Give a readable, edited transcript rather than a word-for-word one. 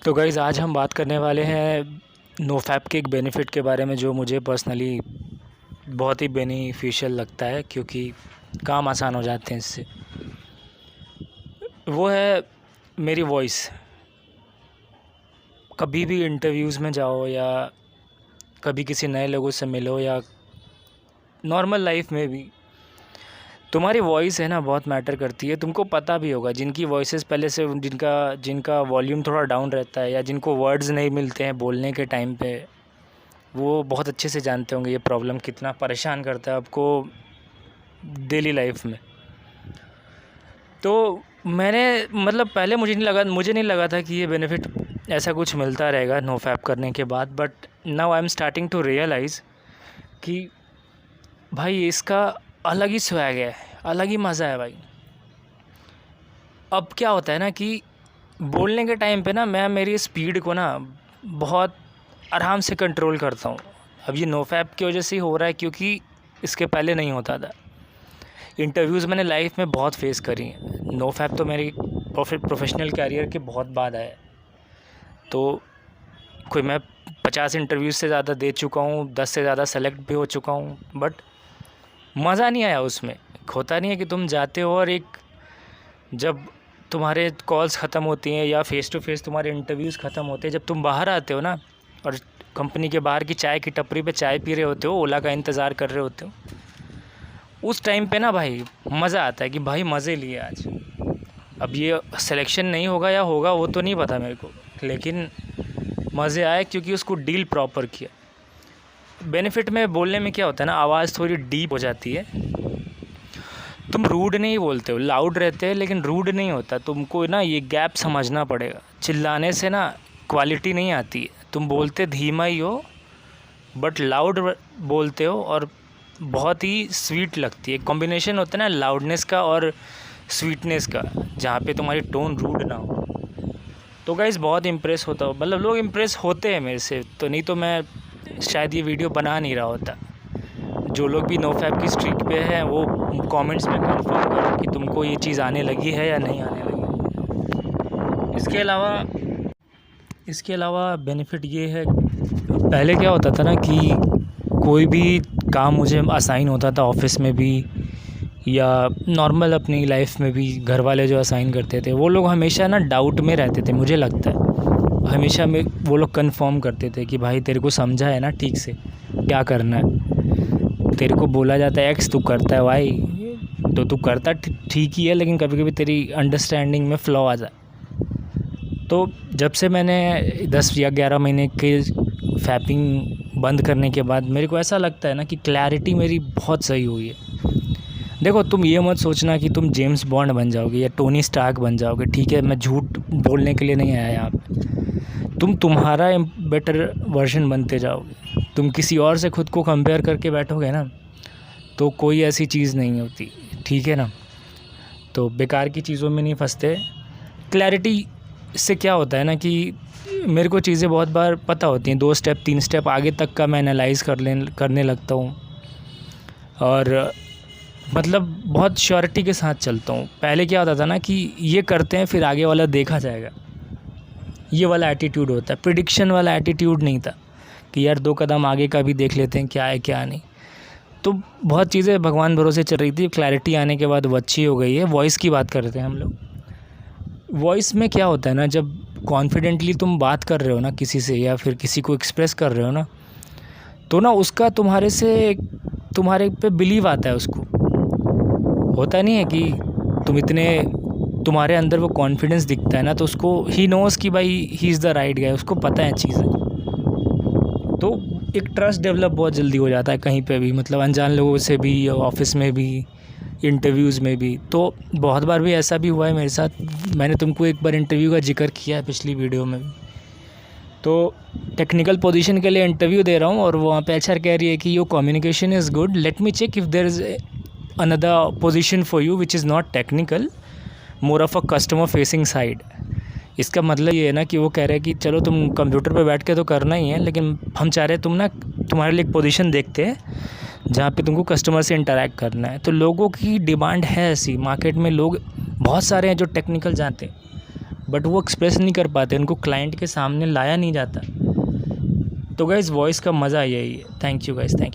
तो गाइज़ आज हम बात करने वाले हैं नोफैप के एक बेनिफिट के बारे में जो मुझे पर्सनली बहुत ही बेनिफिशियल लगता है, क्योंकि काम आसान हो जाते हैं इससे। वो है मेरी वॉइस। कभी भी इंटरव्यूज़ में जाओ या कभी किसी नए लोगों से मिलो या नॉर्मल लाइफ में भी, तुम्हारी वॉइस है ना बहुत मैटर करती है। तुमको पता भी होगा जिनकी वॉइसेस पहले से जिनका वॉल्यूम थोड़ा डाउन रहता है या जिनको वर्ड्स नहीं मिलते हैं बोलने के टाइम पे, वो बहुत अच्छे से जानते होंगे ये प्रॉब्लम कितना परेशान करता है आपको डेली लाइफ में। तो मैंने पहले मुझे नहीं लगा था कि ये बेनिफिट ऐसा कुछ मिलता रहेगा नोफैप करने के बाद, but now I am starting to realize कि भाई इसका अलग ही स्वैग है, अलग ही मज़ा है भाई। अब क्या होता है ना कि बोलने के टाइम पे ना मैं मेरी स्पीड को ना बहुत आराम से कंट्रोल करता हूँ। अब ये नोफैप की वजह से ही हो रहा है, क्योंकि इसके पहले नहीं होता था। इंटरव्यूज़ मैंने लाइफ में बहुत फेस करी हैं। नोफैप तो मेरी प्रोफेशनल कैरियर के बहुत बाद आया। तो कोई मैं 50 इंटरव्यूज़ से ज़्यादा दे चुका हूँ, 10 से ज़्यादा सेलेक्ट भी हो चुका हूँ, बट मज़ा नहीं आया उसमें। होता नहीं है कि तुम जाते हो और जब तुम्हारे कॉल्स ख़त्म होती हैं या फ़ेस टू फेस तुम्हारे इंटरव्यूज़ ख़त्म होते हैं, जब तुम बाहर आते हो ना और कंपनी के बाहर की चाय की टपरी पे चाय पी रहे होते हो, ओला का इंतज़ार कर रहे होते हो, उस टाइम पे ना भाई मज़ा आता है कि भाई मज़े लिए आज। अब ये सिलेक्शन नहीं होगा या होगा वो तो नहीं पता मेरे को, लेकिन मज़े आए क्योंकि उसको डील प्रॉपर किया। बेनिफिट में बोलने में क्या होता है ना, आवाज़ थोड़ी डीप हो जाती है। तुम रूड नहीं बोलते हो, लाउड रहते हैं लेकिन रूड नहीं होता। तुमको ना ये गैप समझना पड़ेगा। चिल्लाने से ना क्वालिटी नहीं आती है। तुम बोलते धीमा ही हो बट लाउड बोलते हो और बहुत ही स्वीट लगती है। कॉम्बिनेशन होता है ना लाउडनेस का और स्वीटनेस का, जहाँ पे तुम्हारी टोन रूड ना हो। तो गाइस बहुत इम्प्रेस होता हो, लोग इम्प्रेस होते हैं मेरे से, तो नहीं तो मैं शायद ये वीडियो बना नहीं रहा होता। जो लोग भी नोफैप की स्ट्रीक पे हैं वो कमेंट्स में कंफर्म करो कि तुमको ये चीज़ आने लगी है या नहीं आने लगी। इसके अलावा बेनिफिट ये है, पहले क्या होता था ना कि कोई भी काम मुझे असाइन होता था ऑफिस में भी या नॉर्मल अपनी लाइफ में भी, घर वाले जो असाइन करते थे वो लोग हमेशा ना डाउट में रहते थे। मुझे लगता है हमेशा में वो लोग कंफर्म करते थे कि भाई तेरे को समझा है ना ठीक से क्या करना है। तेरे को बोला जाता है एक्स, तू करता है वाई, तो तू करता ठीक ही है, लेकिन कभी कभी तेरी अंडरस्टैंडिंग में फ्लॉ आ जाए। तो जब से मैंने 10 या 11 महीने के फैपिंग बंद करने के बाद मेरे को ऐसा लगता है ना कि क्लैरिटी मेरी बहुत सही हुई है। देखो तुम ये मत सोचना कि तुम जेम्स बॉन्ड बन जाओगे या टोनी स्टार्क बन जाओगे। ठीक है, मैं झूठ बोलने के लिए नहीं आया यहाँ पे। तुम तुम्हारा बेटर वर्जन बनते जाओगे। तुम किसी और से खुद को कंपेयर करके बैठोगे ना तो कोई ऐसी चीज़ नहीं होती, ठीक है ना। तो बेकार की चीज़ों में नहीं फंसते। क्लैरिटी से क्या होता है ना कि मेरे को चीज़ें बहुत बार पता होती हैं, 2 स्टेप 3 स्टेप आगे तक का मैं एनालाइज़ करने लगता हूँ और बहुत श्योरिटी के साथ चलता हूँ। पहले क्या होता था ना कि ये करते हैं फिर आगे वाला देखा जाएगा, ये वाला एटीट्यूड होता है। प्रिडिक्शन वाला एटीट्यूड नहीं था कि यार 2 कदम आगे का भी देख लेते हैं क्या है क्या नहीं। तो बहुत चीज़ें भगवान भरोसे चल रही थी। क्लैरिटी आने के बाद वो अच्छी हो गई है। वॉइस की बात करते हैं हम लोग। वॉइस में क्या होता है ना, जब कॉन्फिडेंटली तुम बात कर रहे हो ना किसी से या फिर किसी को एक्सप्रेस कर रहे हो ना, तो ना उसका तुम्हारे पे बिलीव आता है। उसको होता नहीं है कि तुम्हारे अंदर वो कॉन्फिडेंस दिखता है ना, तो उसको ही नोस कि भाई he is the right guy. उसको पता है चीज़ें, तो एक ट्रस्ट डेवलप बहुत जल्दी हो जाता है कहीं पे भी, अनजान लोगों से भी, ऑफिस में भी, इंटरव्यूज़ में भी। तो बहुत बार भी ऐसा भी हुआ है मेरे साथ। मैंने तुमको एक बार इंटरव्यू का जिक्र किया है पिछली वीडियो में भी। तो टेक्निकल पोजीशन के लिए इंटरव्यू दे रहा हूँ और वहाँ पे एचआर कह रही है कि your communication is good, let me check if there is another position for you which is not technical, more of a customer facing side. इसका मतलब ये है ना कि वो कह रहे हैं कि चलो तुम कंप्यूटर पे बैठ के तो करना ही है, लेकिन हम चाह रहे हैं तुम्हारे लिए एक पोजीशन देखते हैं जहाँ पे तुमको कस्टमर से इंटरैक्ट करना है। तो लोगों की डिमांड है ऐसी, मार्केट में लोग बहुत सारे हैं जो टेक्निकल जानते हैं, बट वो एक्सप्रेस नहीं कर पाते, उनको क्लाइंट के सामने लाया नहीं जाता। तो गाइज़ वॉइस का मज़ा यही है। Thank you guys, thank you.